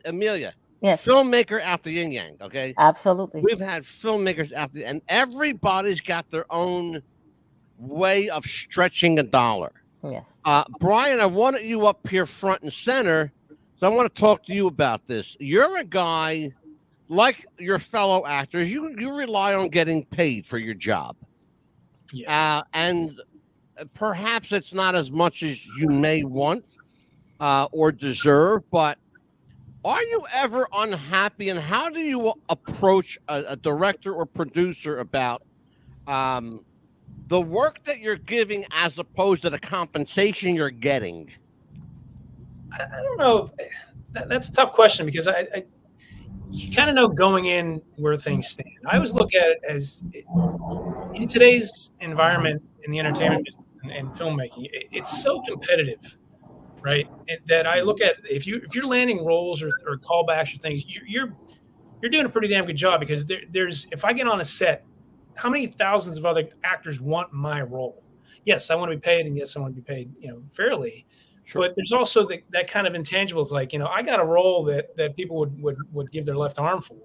Amelia, Yes. filmmaker out the yin yang. Okay, Absolutely. we've had filmmakers out there, and everybody's got their own way of stretching a dollar. Yes. Brian, I wanted you up here front and center, so I want to talk to you about this. You're a guy like your fellow actors. You rely on getting paid for your job. Yes. And perhaps it's not as much as you may want or deserve, but are you ever unhappy? And how do you approach a director or producer about the work that you're giving as opposed to the compensation you're getting? I don't know. That's a tough question because you kind of know going in where things stand. I always look at it as in today's environment in the entertainment business and filmmaking, it's so competitive, right? That I look at if you're landing roles or callbacks or things, you're doing a pretty damn good job because there's if I get on a set, how many thousands of other actors want my role? Yes, I want to be paid, and yes, I want to be paid, fairly. Sure. But there's also that kind of intangibles, like I got a role that people would give their left arm for,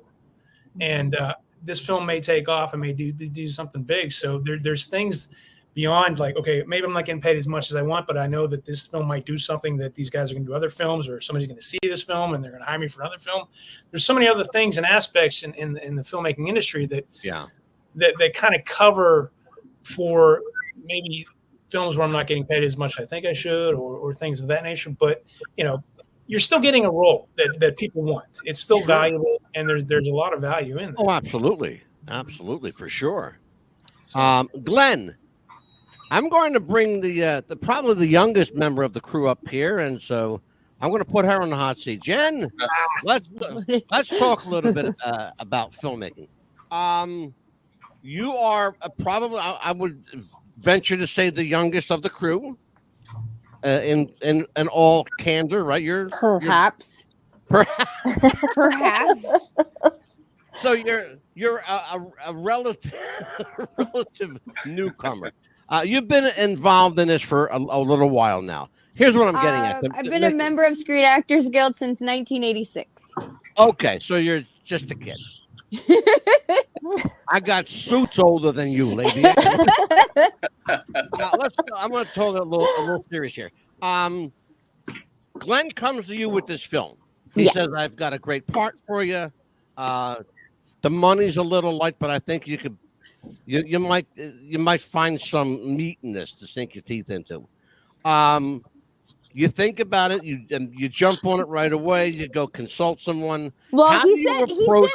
and this film may take off and may do something big. So there's things beyond like, okay, maybe I'm not getting paid as much as I want, but I know that this film might do something that these guys are going to do other films, or somebody's going to see this film and they're going to hire me for another film. There's so many other things and aspects in the filmmaking industry that kind of cover for maybe films where I'm not getting paid as much as I think I should, or things of that nature. But you're still getting a role that people want. It's still valuable, and there's a lot of value in that. Oh, absolutely, for sure. Glenn, I'm going to bring the probably the youngest member of the crew up here, and so I'm going to put her on the hot seat. Jen, let's talk a little bit about filmmaking. You are probably, I would venture to say, the youngest of the crew. In all candor, right? Perhaps. Perhaps. So you're a relative newcomer. You've been involved in this for a little while now. Here's what I'm getting at. I've been a member of Screen Actors Guild since 1986. Okay, so you're just a kid. I got suits older than you, lady. Now I'm going to talk a little serious here. Glenn comes to you with this film. He says, "I've got a great part for you. The money's a little light, but I think you might find some meat in this to sink your teeth into." You think about it, you jump on it right away, you go consult someone. Well, he sent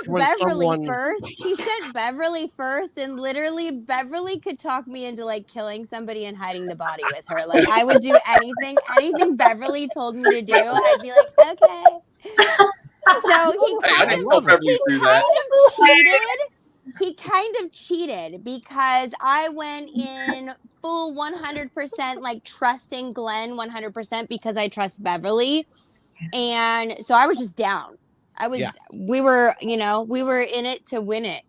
Beverly first. He sent Beverly first, and literally Beverly could talk me into like killing somebody and hiding the body with her. Like I would do anything Beverly told me to do, I'd be like, okay. So he kind of cheated because I went in full 100% like trusting Glenn 100% because I trust Beverly, and so I was just down. We were in it to win it.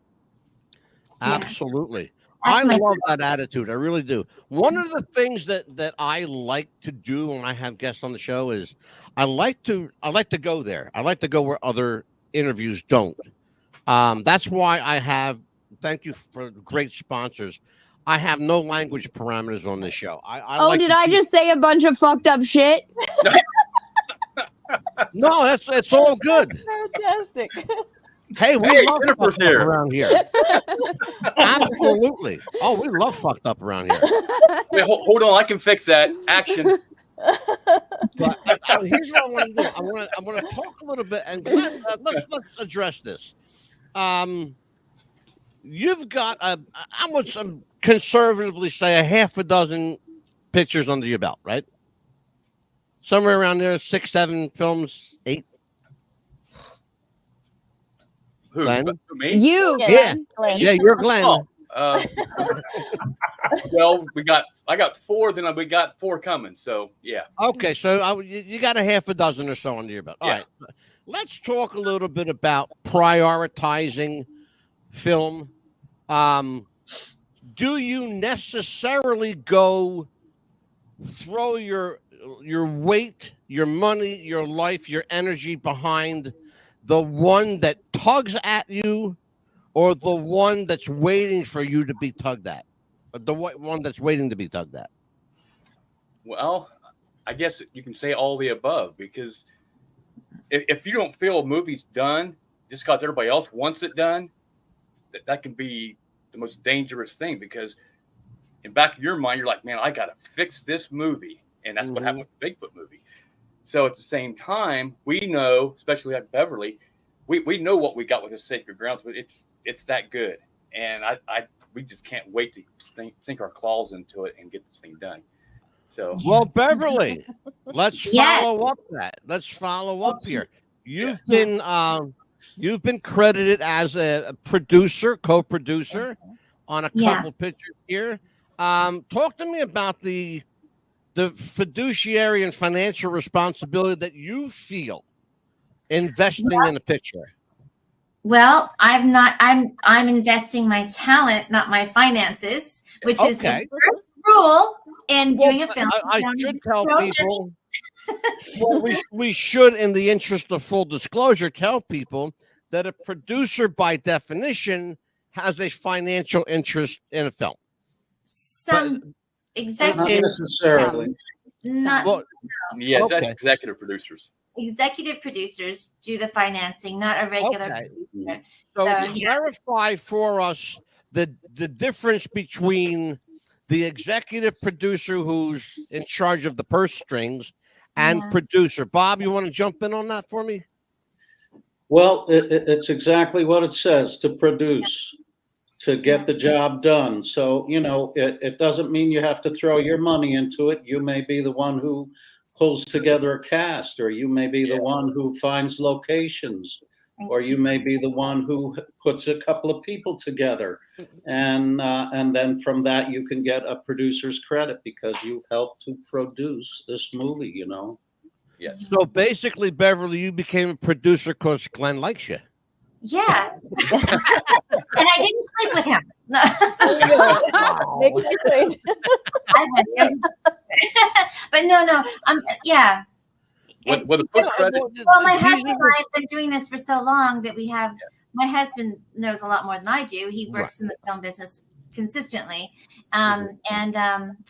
Absolutely. I love that attitude. I really do. One of the things that I like to do when I have guests on the show is I like to go there. I like to go where other interviews don't. That's why thank you for great sponsors. I have no language parameters on this show. I just say a bunch of fucked up shit? No, it's all good. Fantastic. Hey, we love fucked up around here. Absolutely. Oh, we love fucked up around here. Wait, hold on. I can fix that. Action. But here's what I want to do. I want to talk a little bit, and let's address this. You've got I would conservatively say a half a dozen pictures under your belt, right? Somewhere around there, 6, 7 films, 8. Who? Glenn? Me? You, Glenn. Yeah, you're Glenn. Oh, well, I got 4, then we got 4 coming. So yeah. Okay, so you got a half a dozen or so under your belt. All right. Let's talk a little bit about prioritizing film. Do you necessarily go throw your weight, your money, your life, your energy behind the one that tugs at you, or the one that's waiting for you to be tugged at? The one that's waiting to be tugged at? Well, I guess you can say all the above, because if you don't feel a movie's done just because everybody else wants it done, that can be the most dangerous thing, because in back of your mind, you're like, man, I got to fix this movie. And that's what happened with the Bigfoot movie. So at the same time, we know, especially at Beverly, we know what we got with the Sacred Grounds, but it's that good. And we just can't wait to sink our claws into it and get this thing done. So, well, Beverly, let's follow up that. Let's follow up here. You've been credited as a producer, co-producer on a couple pictures here. Talk to me about the fiduciary and financial responsibility that you feel investing in a picture. Well, I'm investing my talent, not my finances, which is the first rule in doing a film. I should tell people. Well, we should, in the interest of full disclosure, tell people that a producer, by definition, has a financial interest in a film. Exactly. Not necessarily. Not. That's executive producers. Executive producers do the financing, not a regular producer. So clarify for us the difference between the executive producer who's in charge of the purse strings and producer. Bob, you want to jump in on that for me? Well, it's exactly what it says: to produce, to get the job done. So, it doesn't mean you have to throw your money into it. You may be the one who pulls together a cast, or you may be the one who finds locations, or you may be the one who puts a couple of people together. And then from that, you can get a producer's credit because you helped to produce this movie, Yes. So basically, Beverly, you became a producer because Glenn likes you. Yeah. And I didn't sleep with him. No. But no. Yeah. Well, my husband and I have been doing this for so long that we have. My husband knows a lot more than I do. He works in the film business consistently, and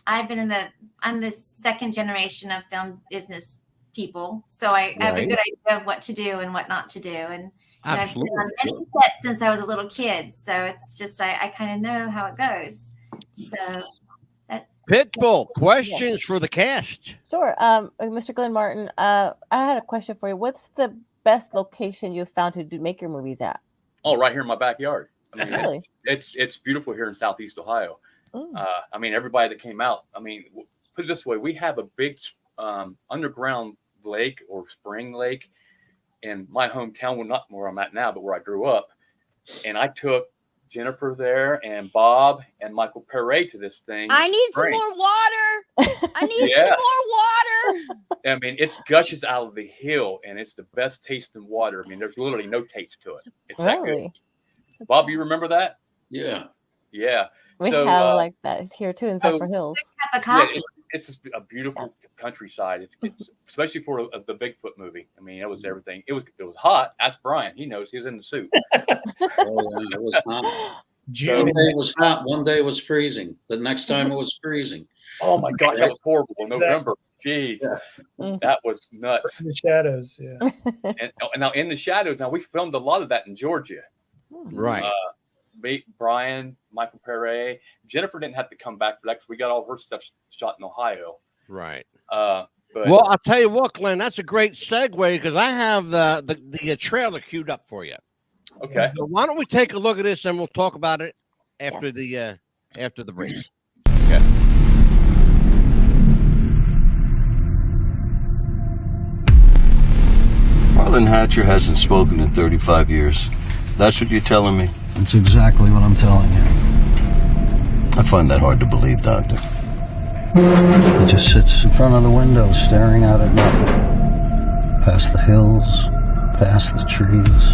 I've been I'm the second generation of film business people, so I have a good idea of what to do and what not to do, and I've been on many sets since I was a little kid, so it's just I kind of know how it goes. So, Pitbull, questions for the cast? Sure. Mr. Glenn Martin, I had a question for you. What's the best location you've found to make your movies at? Oh, right here in my backyard. I mean, really? It's beautiful here in Southeast Ohio. I mean, everybody that came out. I mean, put it this way: we have a big underground lake or spring lake in my hometown. Well, not where I'm at now, but where I grew up. And I took Jennifer there and Bob and Michael Perret to this thing. I need some more water. I need some more water. I mean, it's gushes out of the hill, and it's the best tasting water. I mean, there's literally no taste to it. It's that good. Bob, you remember that? Yeah. Yeah. We have like that here too in Zephyr Hills. It's a beautiful countryside. It's especially for the Bigfoot movie. I mean, it was everything. It was hot. Ask Brian. He knows. He was in the suit. It was hot. One day it was hot. One day it was freezing. The next time it was freezing. Oh my gosh, that was horrible. November. Jeez, that was nuts. In the shadows, And now in the shadows. Now we filmed a lot of that in Georgia. Right. Brian, Michael Perret, Jennifer didn't have to come back for that because we got all her stuff shot in Ohio. Right. But, well, I'll tell you what, Glenn, that's a great segue because I have the trailer queued up for you. Okay. So why don't we take a look at this and we'll talk about it after the break. Okay. Marlon Hatcher hasn't spoken in 35 years. That's what you're telling me? That's exactly what I'm telling you. I find that hard to believe, Doctor. He just sits in front of the window staring out at nothing. Past the hills, past the trees,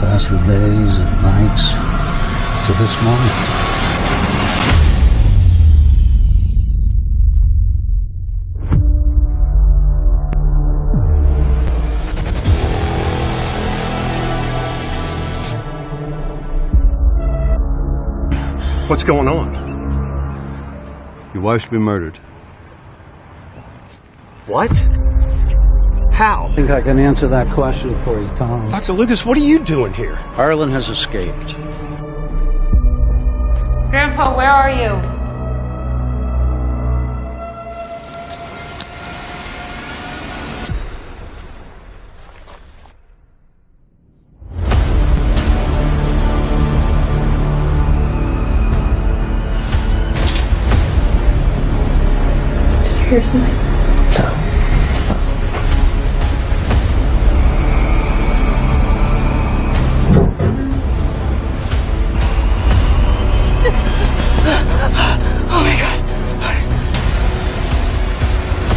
past the days and nights, to this moment. What's going on? Your wife's been murdered. What? How? I think I can answer that question for you, Tom. Dr. Lucas, what are you doing here? Harlan has escaped. Grandpa, where are you? Did you hear something? No. Oh my god.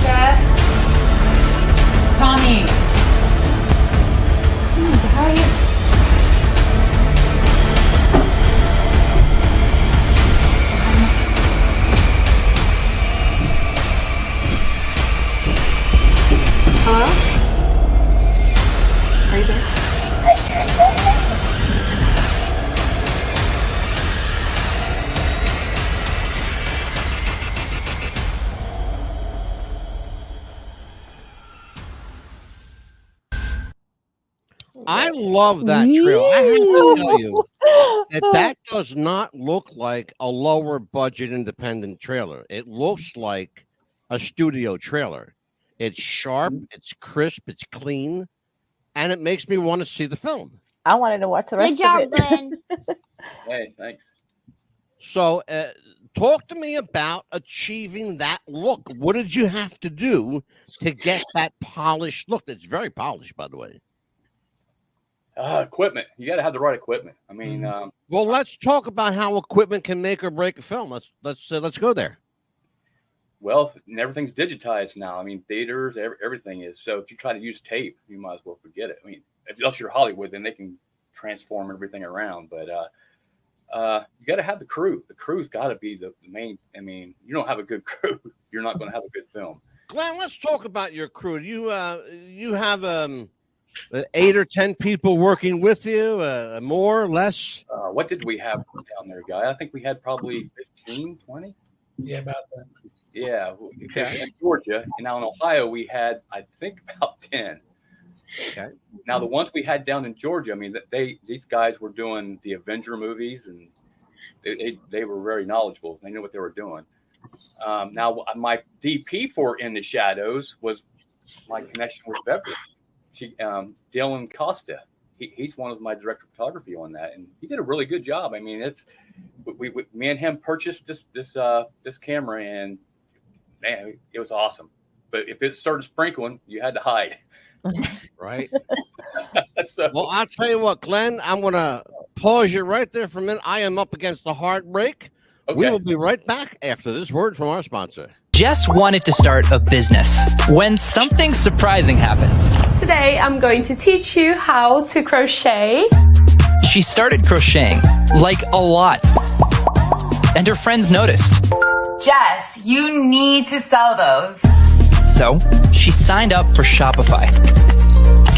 Jess? Tommy? How are you? Hello? Are you there? I love that trail. I have to tell you that does not look like a lower budget independent trailer. It looks like a studio trailer. It's sharp, it's crisp, it's clean, and it makes me want to see the film. I wanted to watch the rest Good job, of it. Glenn. Hey, thanks. So, talk to me about achieving that look. What did you have to do to get that polished look? It's very polished, by the way. Equipment. You got to have the right equipment. I mean, Well, let's talk about how equipment can make or break a film. Let's go there. well, everything's digitized now. I mean, theaters, everything is. So if you try to use tape, you might as well forget it. I mean, unless you're Hollywood, then they can transform everything around. But you got to have the crew. The crew's got to be the main. I mean, you don't have a good crew, you're not going to have a good film. Glenn, let's talk about your crew. You have 8 or 10 people working with you, more or less. What did we have down there, Guy? I think we had probably 15, 20. Yeah, about that. Yeah. Okay. In Georgia. And now in Ohio, we had, I think, about 10. Okay. Now, the ones we had down in Georgia, I mean, these guys were doing the Avenger movies, and they were very knowledgeable. They knew what they were doing. Now, my DP for In the Shadows was my connection with Beverly. Dylan Costa. He's one of my director of photography on that, and he did a really good job. I mean, me and him purchased this camera, and man, it was awesome. But if it started sprinkling, you had to hide. Right. So, Well, I'll tell you what, Glenn, I'm going to pause you right there for a minute. I am up against the heartbreak. okay. We will be right back after this word from our sponsor. Jess wanted to start a business when something surprising happened. Today I'm going to teach you how to crochet. She started crocheting, like a lot. And her friends noticed. Jess, you need to sell those. So she signed up for Shopify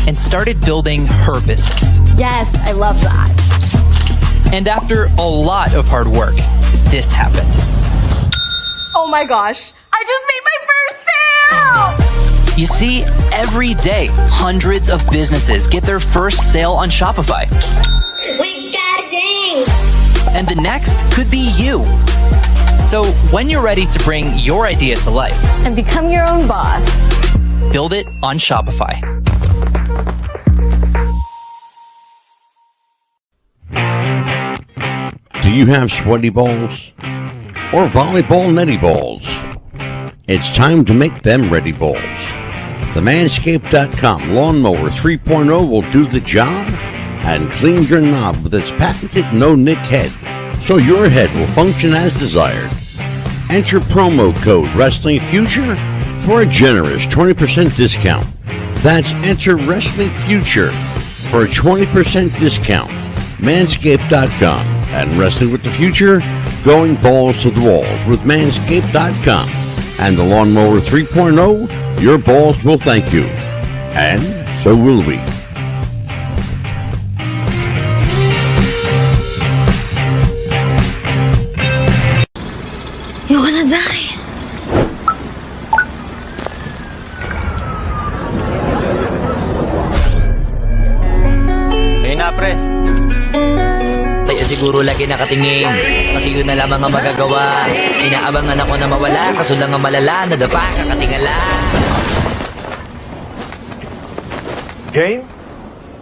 and started building her business. Yes, I love that. And after a lot of hard work, this happened. Oh my gosh, I just made my first sale! You see, every day, hundreds of businesses get their first sale on Shopify. We got a ding! And the next could be you. So when you're ready to bring your idea to life And become your own boss. build it on Shopify. Do you have sweaty balls or volleyball netty balls? It's time to make them ready balls. The Manscaped.com Lawnmower 3.0 will do the job and clean your knob with its patented no-nick head, so your head will function as desired. Enter promo code Wrestling Future for a generous 20% discount. That's enter Wrestling Future for a 20% discount. Manscaped.com and Wrestling with the Future, going balls to the walls with Manscaped.com and the Lawnmower 3.0. Your balls will thank you, and so will we. siguro lagi nakatingin. Kasi yun na lamang ang magagawa. Inaabangan ako na mawala, kaso lang ang malala, nadapa, kakatingala. Game?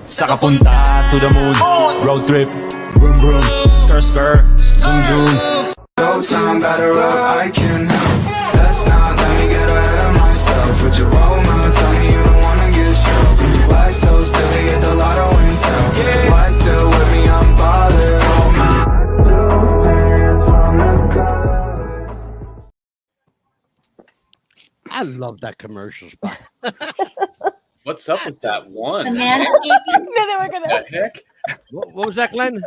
Sa kapunta to the moon, road trip, vroom vroom, skr skr, zoom zoom. No time, better up, I can help. Let's not let me get ahead of myself. With your roll mouth, tell me you don't wanna get stroked. Why so silly, get the lotto wins out. Why still with me, I'm bothered. Oh my. I love that commercial spot. What's up with that one? The manscaping. The heck? What was that, Glenn?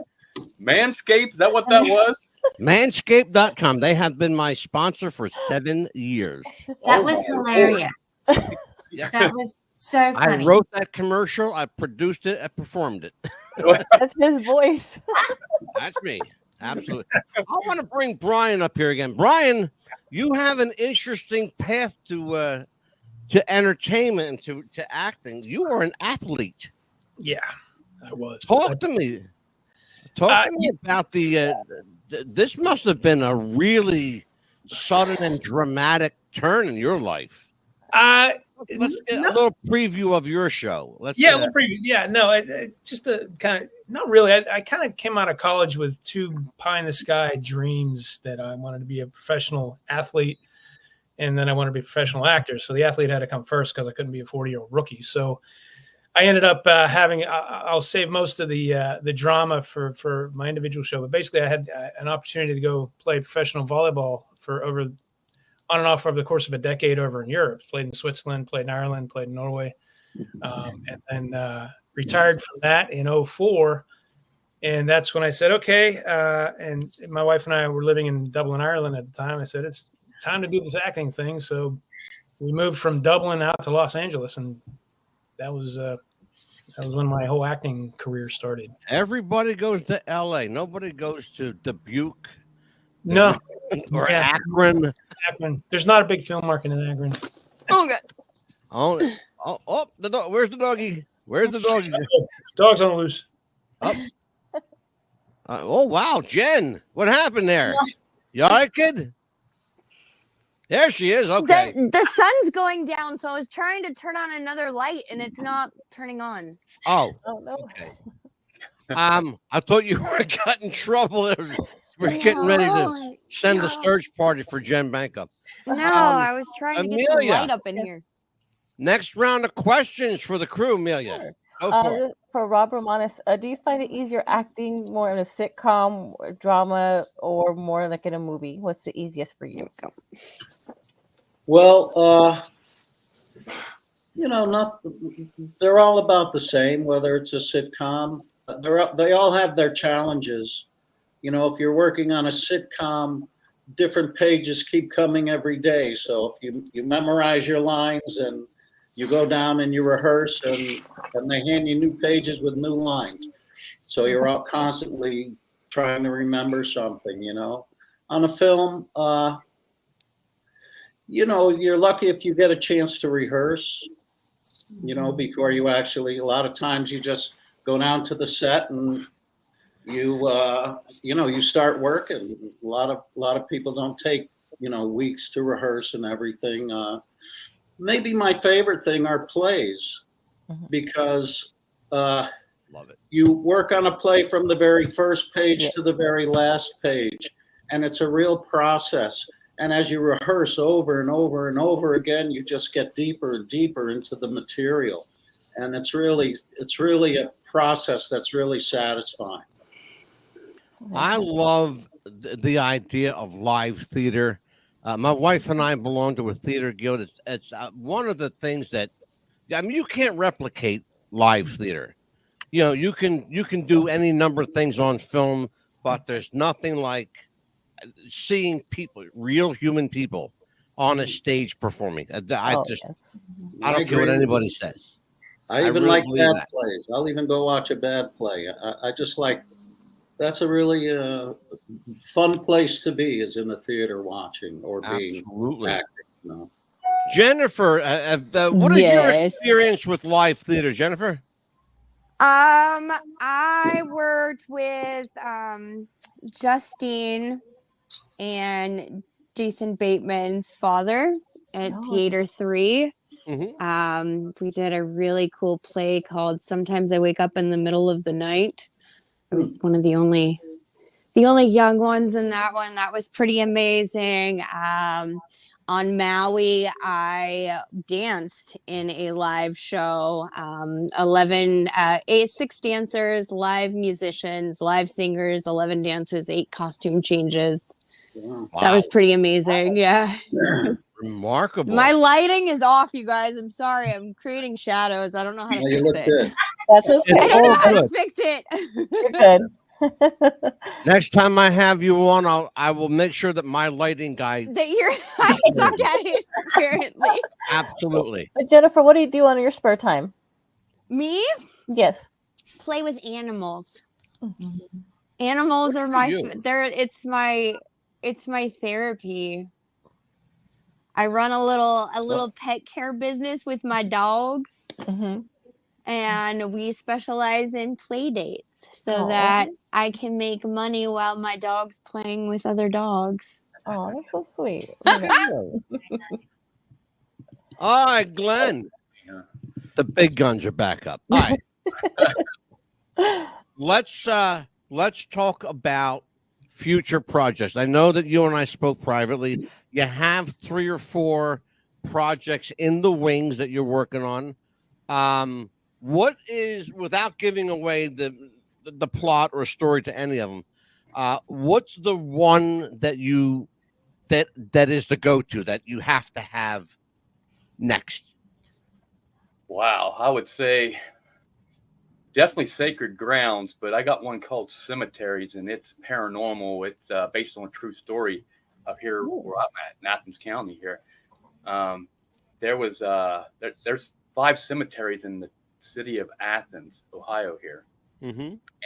Manscaped? Is that what that was? Manscaped.com. They have been my sponsor for 7 years. That was hilarious. Yeah. That was so funny. I wrote that commercial. I produced it. I performed it. That's his voice. That's me. Absolutely. I want to bring Brian up here again. Brian, you have an interesting path to entertainment and to acting. You are an athlete. Yeah, I was. Talk to me. Talk to me about this must have been a really sudden and dramatic turn in your life. Let's get a little preview of your show. A little preview. Yeah, no, just a kind of not really. I kind of came out of college with two pie in the sky dreams that I wanted to be a professional athlete, and then I wanted to be a professional actor. So the athlete had to come first because I couldn't be a 40-year-old rookie. So I ended up having. I'll save most of the drama for my individual show, but basically I had an opportunity to go play professional volleyball for on and off over the course of a decade over in Europe. Played in Switzerland, played in Ireland, played in Norway, and then retired from that in 2004. And that's when I said, okay. And my wife and I were living in Dublin, Ireland at the time. I said, it's time to do this acting thing. So we moved from Dublin out to Los Angeles, and that was when my whole acting career started. Everybody goes to LA. Nobody goes to Dubuque. No. Or Akron. Akron. There's not a big film market in Akron. Oh, God. The dog. Where's the doggy? Where's the doggy? Dog's on the loose. Oh, wow. Jen, what happened there? You all right, kid? There she is. Okay. The sun's going down, so I was trying to turn on another light, and it's not turning on. Oh no. Okay. I thought you were got in trouble. We're getting ready to send a search party for Jen Banka. No, I was trying to get some light up in here. Next round of questions for the crew, Amelia. Go for it. For Rob Romanis, do you find it easier acting more in a sitcom, or drama, or more like in a movie? What's the easiest for you? Well, they're all about the same, whether it's a sitcom. They all have their challenges. If you're working on a sitcom, different pages keep coming every day. So if you memorize your lines and you go down and you rehearse, and they hand you new pages with new lines. So you're out constantly trying to remember something, On a film, you're lucky if you get a chance to rehearse, before you actually, a lot of times you just go down to the set and you start working. A lot of people don't take, weeks to rehearse and everything. Maybe my favorite thing are plays, because love it. You work on a play from the very first page to the very last page, and it's a real process. And as you rehearse over and over and over again, you just get deeper and deeper into the material. And it's really a process that's really satisfying. I love the idea of live theater. My wife and I belong to a theater guild. It's one of the things that, you can't replicate live theater. You can do any number of things on film, but there's nothing like seeing people, real human people, on a stage performing. I don't care what anybody says. I even like bad plays. I'll even go watch a bad play. I just like. That's a really fun place to be, is in the theater watching or being acting. Jennifer, what is your experience with live theater, Jennifer? I worked with Justine and Jason Bateman's father at Theater 3. We did a really cool play called Sometimes I Wake Up in the Middle of the Night. I was one of the only young ones in that one. That was pretty amazing. On Maui, I danced in a live show. 6 dancers, live musicians, live singers, 11 dancers, 8 costume changes. Wow. That was pretty amazing. Yeah. Remarkable. My lighting is off, you guys. I'm sorry. I'm creating shadows. I don't know how to fix it. Good. That's okay. I don't know how to Good. fix it. You're good. Next time I have you on, I will make sure that my lighting guy. That I suck at it, apparently. Absolutely. Jennifer, what do you do on your spare time? Me? Yes. Play with animals. Animals are my it's my therapy. I run a little pet care business with my dog. And we specialize in play dates so that I can make money while my dog's playing with other dogs. Oh, that's so sweet. All right, Glenn. The big guns are back up. All right. Let's talk about future projects. I know that you and I spoke privately. You have 3 or 4 projects in the wings that you're working on. What is, without giving away the plot or story to any of them, what's the one that is the go-to that you have to have next? Wow, I would say definitely Sacred Grounds, but I got one called Cemeteries, and it's paranormal. It's based on a true story up here where I'm at in Athens County here. There's 5 cemeteries in the city of Athens, Ohio here.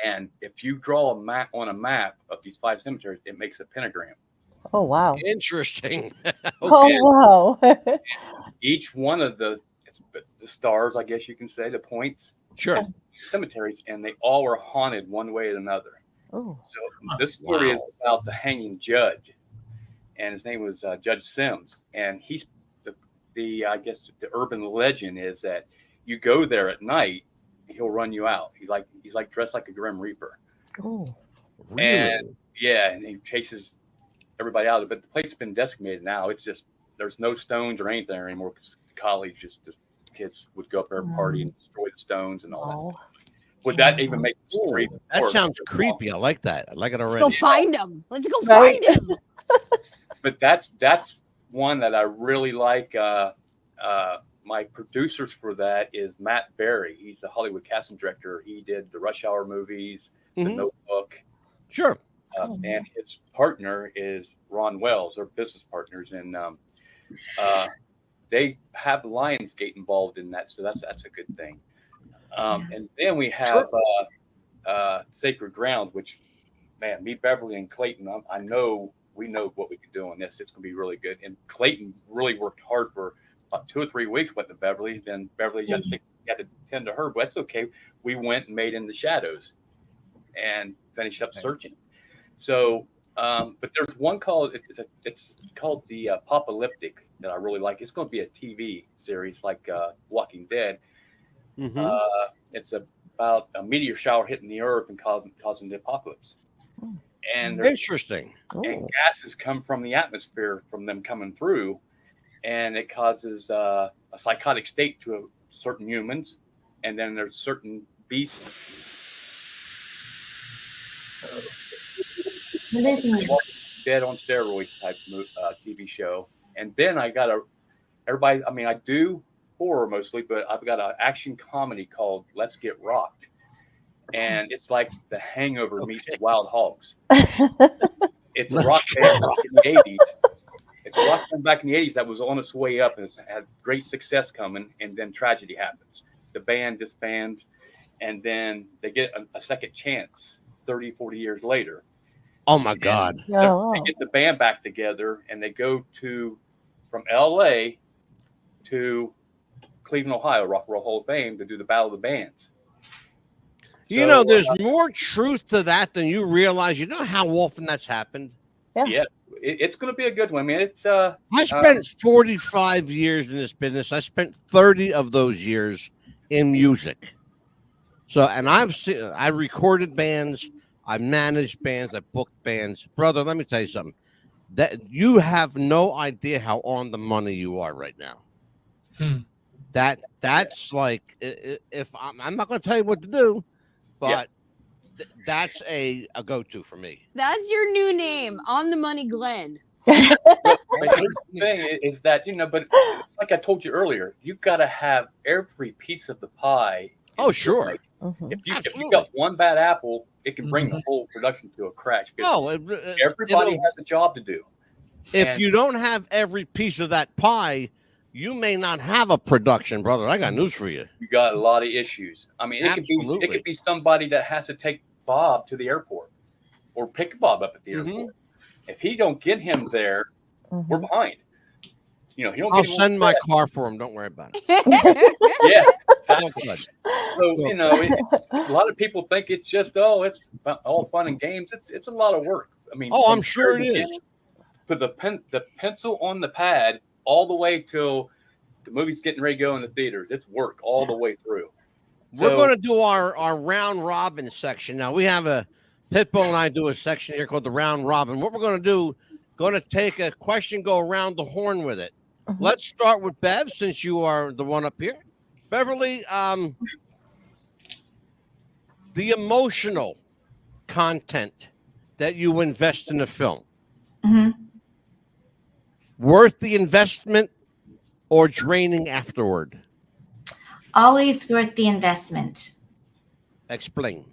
And if you draw a map on a map of these 5 cemeteries, it makes a pentagram. Oh, wow. Interesting. Oh, wow. Each one of the stars, I guess you can say, the points, sure, cemeteries, and they all are haunted one way or another. Oh. So this story is about the hanging judge, and his name was Judge Sims, and he's I guess the urban legend is that you go there at night, he'll run you out. He's like dressed like a Grim Reaper. Oh, really? And and he chases everybody out. But the place's been decimated now. It's just there's no stones or anything there anymore because the college just kids would go up there and party and destroy the stones and all that stuff. Would that even make the story? That sounds creepy. I like that. I like it already. Let's go find him. Let's go find him. But that's one that I really like. My producers for that is Matt Berry. He's the Hollywood casting director. He did the Rush Hour movies, The Notebook. Sure. And his partner is Ron Wells. They're business partners, and they have Lionsgate involved in that, so that's a good thing. And then we have Sacred Grounds, which, man, me, Beverly, and Clayton, I know we know what we can do on this. It's going to be really good. And Clayton really worked hard for about 2 or 3 weeks with Beverly. Then Beverly had to tend to her, but that's okay. We went and made In the Shadows and finished up searching. So, but there's one called it's called the Apocalyptic that I really like. It's going to be a TV series like Walking Dead. It's about a meteor shower hitting the earth and causing the apocalypse. And interesting. And gases come from the atmosphere from them coming through, and it causes a psychotic state to certain humans, and then there's certain beasts. Dead on steroids type TV show. And then I got I do horror mostly, but I've got an action comedy called Let's Get Rocked. And it's like The Hangover meets Wild Hogs. It's a rock band back in the 80s. It's a rock band back in the 80s that was on its way up and it's had great success coming, and then tragedy happens. The band disbands, and then they get a second chance 30, 40 years later. Oh, my God. They get the band back together, and they go from L.A. to Cleveland, Ohio, Rock and Roll Hall of Fame, to do the Battle of the Bands. You know, there's more truth to that than you realize. You know how often that's happened? Yeah, it's going to be a good one. I mean, it's I spent 45 years in this business. I spent 30 of those years in music. So, and I recorded bands, I managed bands, I booked bands. Brother, let me tell you something. That you have no idea how on the money you are right now. That's like, if I'm not going to tell you what to do, but that's a go-to for me. That's your new name, On the Money Glenn. Here's the thing is that, you know, but like I told you earlier, you've got to have every piece of the pie. Oh, sure. If you got one bad apple, it can bring the whole production to a crash. No, everybody has a job to do. If you don't have every piece of that pie, you may not have a production, brother. I got news for you. You got a lot of issues. I mean, it could be somebody that has to take Bob to the airport or pick Bob up at the airport. If he don't get him there, we're behind. You know, I'll send my car for him. Don't worry about it. Yeah, exactly. So, you know, a lot of people think it's just, it's all fun and games. It's a lot of work. I mean, I'm sure it is. Put the pencil on the pad all the way till the movie's getting ready to go in the theaters. It's work all the way through. We're going to do our round robin section. Now, we have Pitbull and I do a section here called the round robin. What we're going to do, going to take a question, go around the horn with it. Let's start with Bev, since you are the one up here. Beverly, the emotional content that you invest in a film, worth the investment or draining afterward? Always worth the investment. Explain.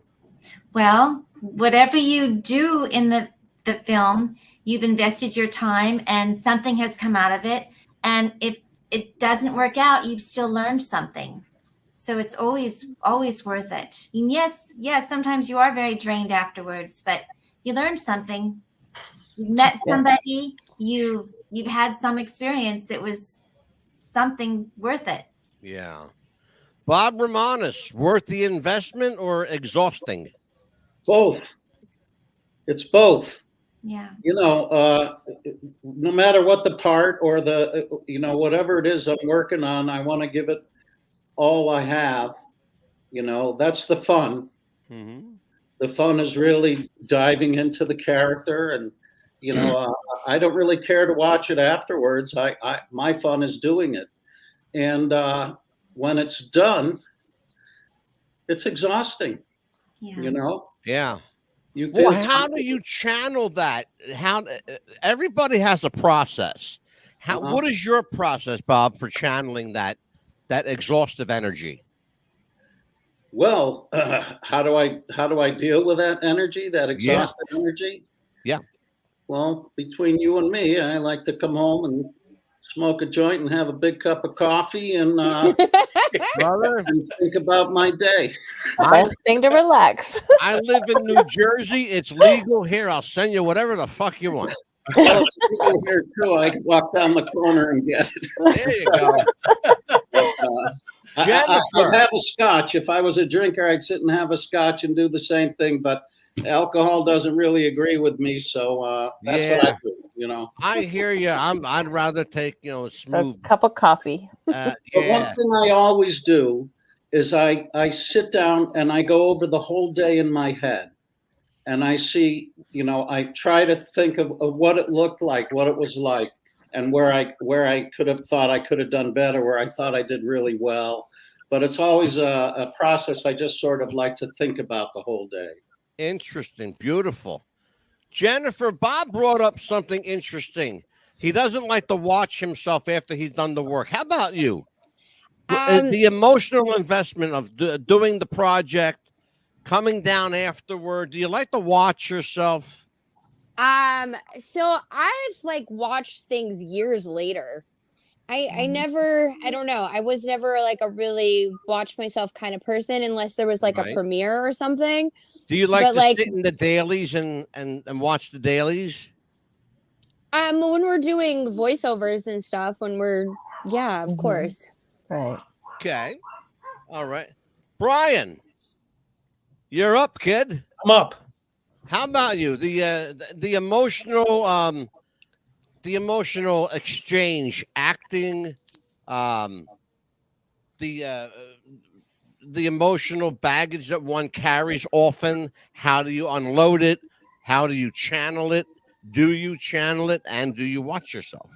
Well, whatever you do in the film, you've invested your time and something has come out of it. And if it doesn't work out, you've still learned something. So it's always worth it. And yes, sometimes you are very drained afterwards, but you learned something. You met somebody, you've had some experience that was something worth it. Yeah. Bob Romanis, worth the investment or exhausting? Both. It's both. Yeah. You know, no matter what the part or the, whatever it is I'm working on, I want to give it all I have. You know, that's the fun. The fun is really diving into the character, and, I don't really care to watch it afterwards. My fun is doing it. And when it's done, it's exhausting, Yeah. Well, how do you channel that? How everybody has a process. What is your process, Bob, for channeling that exhaustive energy? Well, how do I deal with that energy, that exhausted energy? Yeah. Well, between you and me, I like to come home and smoke a joint and have a big cup of coffee and, and think about my day. Best thing to relax. I live in New Jersey. It's legal here. I'll send you whatever the fuck you want. Well, it's legal here too. I can walk down the corner and get it. There you go. I'd have a scotch. If I was a drinker, I'd sit and have a scotch and do the same thing. But alcohol doesn't really agree with me, so that's what I do. I hear you. I'd rather take smooth a cup of coffee. But one thing I always do is I sit down and I go over the whole day in my head, and I see, I try to think of what it looked like, what it was like, and where I could have thought I could have done better, where I thought I did really well. But it's always a process. I just sort of like to think about the whole day. Interesting. Beautiful. Jennifer, Bob brought up something interesting. He doesn't like to watch himself after he's done the work. How about you? The emotional investment of doing the project, coming down afterward. Do you like to watch yourself? So I've watched things years later. I don't know. I was never a really watch myself kind of person unless there was a premiere or something. Do you like to sit in the dailies and watch the dailies? When we're doing voiceovers and stuff, of course. Right. Okay. All right. Brian, You're up, kid. I'm up. How about you? The emotional exchange, acting, the emotional baggage that one carries often. How do you unload it? How do you channel it? Do you channel it, and do you watch yourself?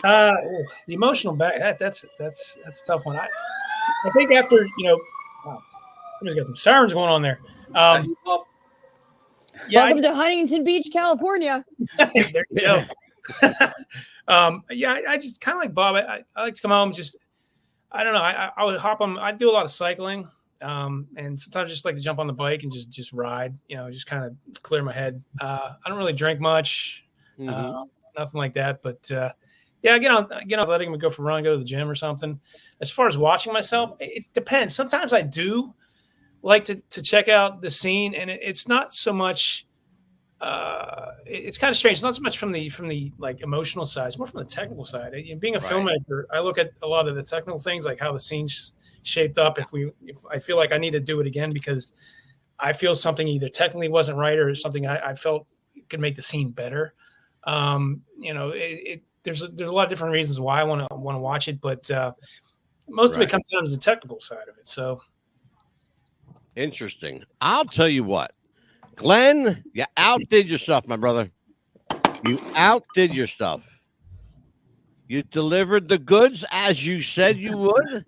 The emotional back. That's a tough one. I think after wow, somebody's got some sirens going on there. Welcome to Huntington Beach, California. There you go. I just kind of like Bob. I like to come home. Just I don't know. I would hop on. I do a lot of cycling, and sometimes just like to jump on the bike and just ride. Just kind of clear my head. I don't really drink much, nothing like that. But I get on letting me go for a run, go to the gym or something. As far as watching myself, it depends. Sometimes I do like to check out the scene, and it's not so much. It's kind of strange. It's not so much from the like emotional side. It's more from the technical side. Being a filmmaker, I look at a lot of the technical things, like how the scene's shaped up. If I feel like I need to do it again because I feel something either technically wasn't right or something I felt could make the scene better. There's a lot of different reasons why I want to watch it, but most of it comes down to the technical side of it. So interesting. I'll tell you what. Glenn, you outdid yourself, my brother. You outdid yourself. You delivered the goods as you said you would.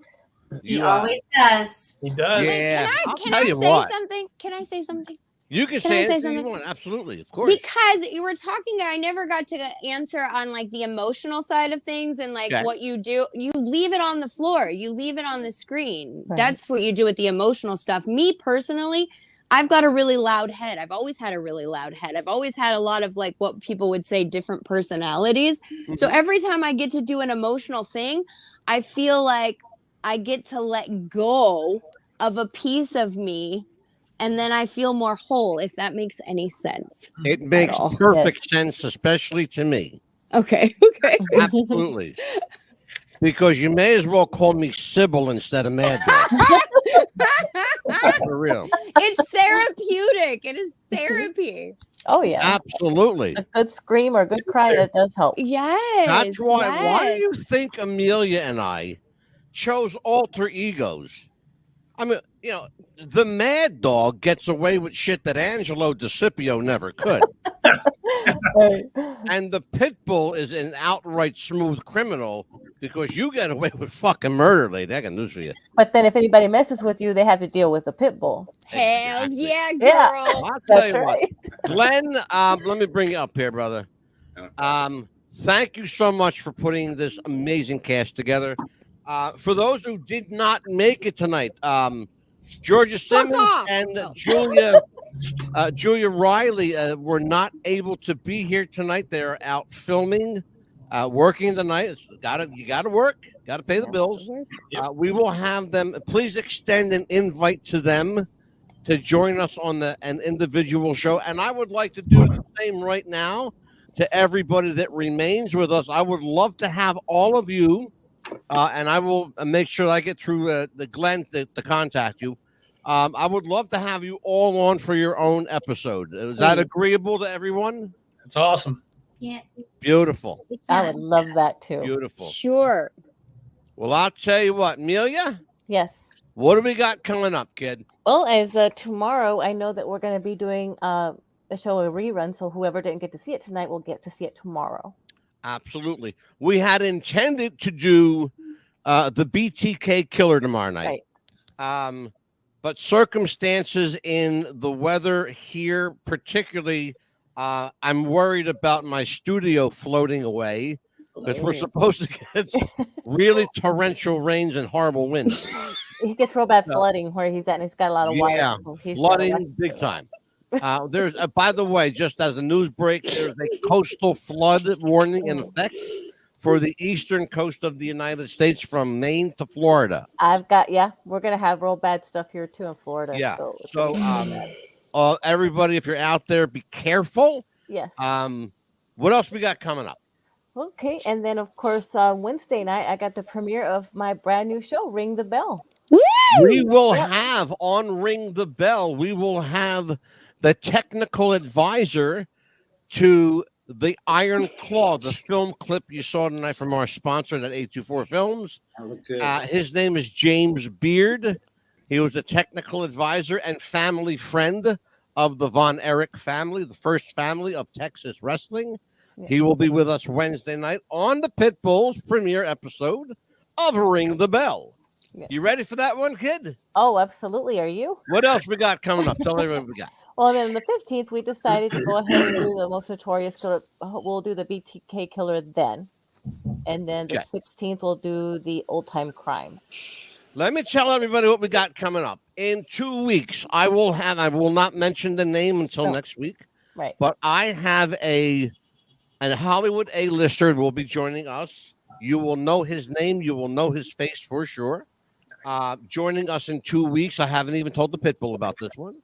He always does. He does. Yeah. Can I say something? Can I say something? You can say anything you want. Absolutely, of course. Because you were talking, I never got to answer on like the emotional side of things and like what you do. You leave it on the floor. You leave it on the screen. Right. That's what you do with the emotional stuff. Me personally, I've got a really loud head. I've always had a really loud head. I've always had a lot of like what people would say different personalities. Mm-hmm. So every time I get to do an emotional thing, I feel like I get to let go of a piece of me. And then I feel more whole, if that makes any sense. It makes perfect sense, especially to me. Okay. Absolutely. Because you may as well call me Sybil instead of Mad Dog. For real. It's therapeutic. It is therapy. Oh, yeah. Absolutely. A good scream or a good cry, that does help. Yes. That's why. Yes. Why do you think Amelia and I chose alter egos? I mean, the Mad Dog gets away with shit that Angelo DeCipio never could. And the Pitbull is an outright smooth criminal because you get away with fucking murder, lady. I got news for you. But then if anybody messes with you, they have to deal with the Pitbull. Hell yeah, girl. I'll tell you what. Glenn, let me bring you up here, brother. Thank you so much for putting this amazing cast together. For those who did not make it tonight, Georgia Simmons and Julia Riley were not able to be here tonight. They're out filming, working tonight. You gotta work, gotta pay the bills. We will have them. Please extend an invite to them to join us on an individual show. And I would like to do the same right now to everybody that remains with us. I would love to have all of you. And I will make sure I get through the Glenn to contact you. I would love to have you all on for your own episode. Is that agreeable to everyone? That's awesome. Yeah. Beautiful. I would love that too. Beautiful. Sure. Well, I'll tell you what, Amelia. Yes. What do we got coming up, kid? Well, as tomorrow, I know that we're going to be doing the show a rerun. So whoever didn't get to see it tonight will get to see it tomorrow. Absolutely. We had intended to do the BTK Killer tomorrow night. Right. But circumstances in the weather here, particularly, I'm worried about my studio floating away because we're supposed to get really torrential rains and horrible winds. He gets real bad flooding where he's at, and he's got a lot of water. Yeah, so flooding big time. There's, by the way, just as the news breaks, there's a coastal flood warning in effect for the eastern coast of the United States from Maine to Florida. We're going to have real bad stuff here too in Florida. Yeah. So everybody, if you're out there, be careful. Yes. What else we got coming up? Okay. And then, of course, Wednesday night, I got the premiere of my brand new show, Ring the Bell. Woo! We will have on Ring the Bell, we will have the technical advisor to the Iron Claw, the film clip you saw tonight from our sponsor at 824 Films. His name is James Beard. He was a technical advisor and family friend of the Von Erich family, the first family of Texas wrestling. He will be with us Wednesday night on the Pitbull's premiere episode of Ring the Bell. You ready for that one, kid? Oh, absolutely. Are you? What else we got coming up? Tell everyone what we got. Well, then the 15th, we decided to go ahead and do the most notorious killer. We'll do the BTK killer then. And then the 16th, we'll do the old time crimes. Let me tell everybody what we got coming up. In 2 weeks, I will not mention the name until next week. Right. But I have a Hollywood A-lister will be joining us. You will know his name. You will know his face for sure. Joining us in 2 weeks. I haven't even told the Pitbull about this one.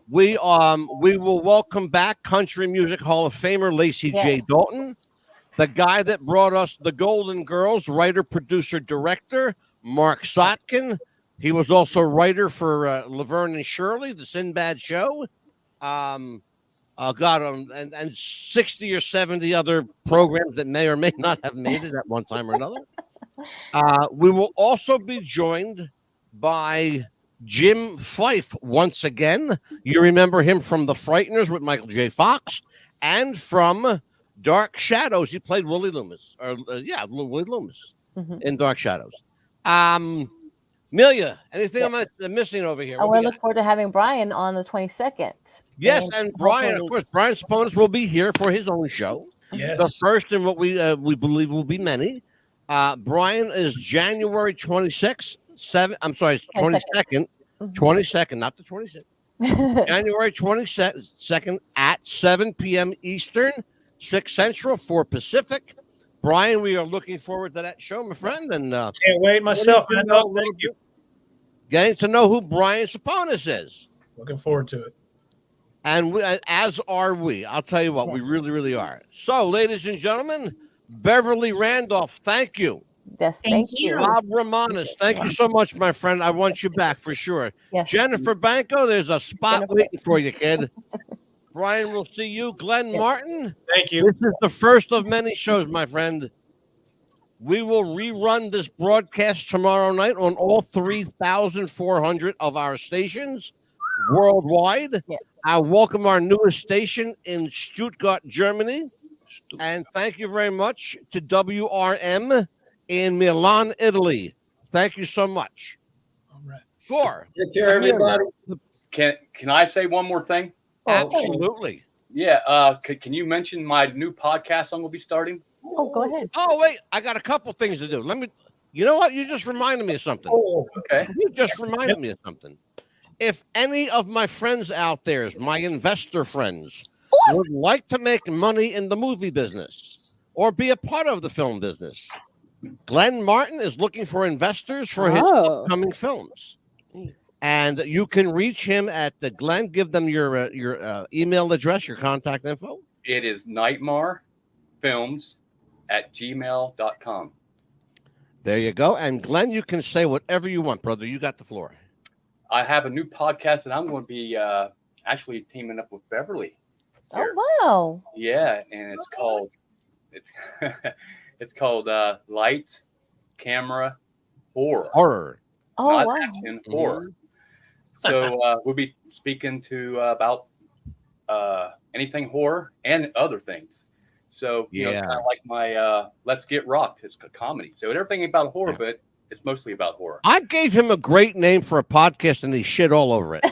We will welcome back Country Music Hall of Famer Lacey J. Dalton, the guy that brought us the Golden Girls, writer, producer, director, Mark Sotkin. He was also writer for Laverne and Shirley, the Sinbad Show. And 60 or 70 other programs that may or may not have made it at one time or another. We will also be joined by Jim Fife once again. You remember him from The Frighteners with Michael J. Fox and from Dark Shadows. He played Willie Loomis. Willie Loomis in Dark Shadows. Amelia, anything I'm missing over here? I want to look forward to having Brian on the 22nd. Yes, and Brian, of course, Brian Saponis will be here for his own show. Yes. The first in what we believe will be many. Brian is January 22nd, not the 26th. January 22nd at 7 p.m. Eastern, 6 Central, 4 Pacific. Brian, we are looking forward to that show, my friend. And can't wait myself, man. Thank you. Getting to know who Brian Saponis is. Looking forward to it. And as are we. I'll tell you what, we really, really are. So, ladies and gentlemen, Beverly Randolph, thank you. Yes, thank you. Bob Romanis, thank you so much, my friend. I want you back for sure. Yes. Jennifer Banco, there's a spot waiting for you, kid. Brian, we'll see you. Glenn Martin. Thank you. This is the first of many shows, my friend. We will rerun this broadcast tomorrow night on all 3,400 of our stations worldwide. Yeah. I welcome our newest station in Stuttgart, Germany. And thank you very much to WRM in Milan, Italy. Thank you so much. All right. Take care, everybody. Can I say one more thing? Absolutely. Yeah. Can you mention my new podcast I'm going to be starting? Oh, go ahead. Oh, wait. I got a couple things to do. You know what? You just reminded me of something. Oh, okay. You just reminded me of something. If any of my friends out there, my investor friends, would like to make money in the movie business or be a part of the film business, Glenn Martin is looking for investors for his upcoming films. And you can reach him at the Glenn. Give them your email address, your contact info. It is nightmarefilms@gmail.com. There you go. And Glenn, you can say whatever you want, brother. You got the floor. I have a new podcast that I'm going to be actually teaming up with Beverly. Here. Oh, wow. Yeah, and it's called Lights, Camera, Horror. Oh, Not wow. action, horror. So we'll be speaking to about anything horror and other things. So you know, it's kind of like my Let's Get Rocked. It's a comedy. So everything about horror, but it's mostly about horror. I gave him a great name for a podcast, and he shit all over it.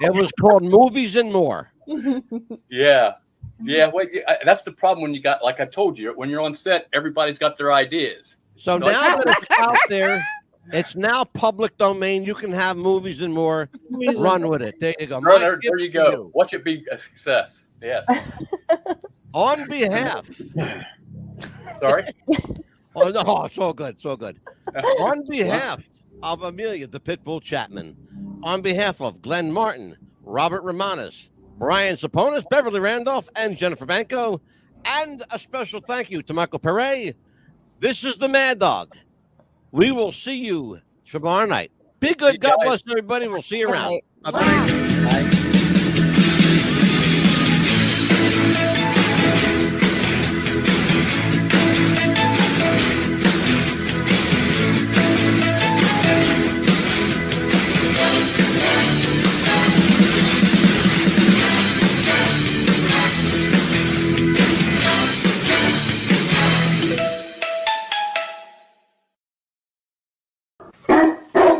It was called Movies and More. Yeah. Wait, that's the problem when you got, like I told you, when you're on set, everybody's got their ideas. So now that it's out there, it's now public domain. You can have Movies and More. Run with it. There you go. There you go. Watch it be a success. Yes. On behalf. Sorry. Oh, no, it's all good. So good. On behalf of Amelia, the Pitbull Chapman, on behalf of Glenn Martin, Robert Romanis, Brian Saponis, Beverly Randolph, and Jennifer Banco, and a special thank you to Michael Perret. This is the Mad Dog. We will see you tomorrow night. Be good. God bless everybody. We'll see you around. Bye-bye.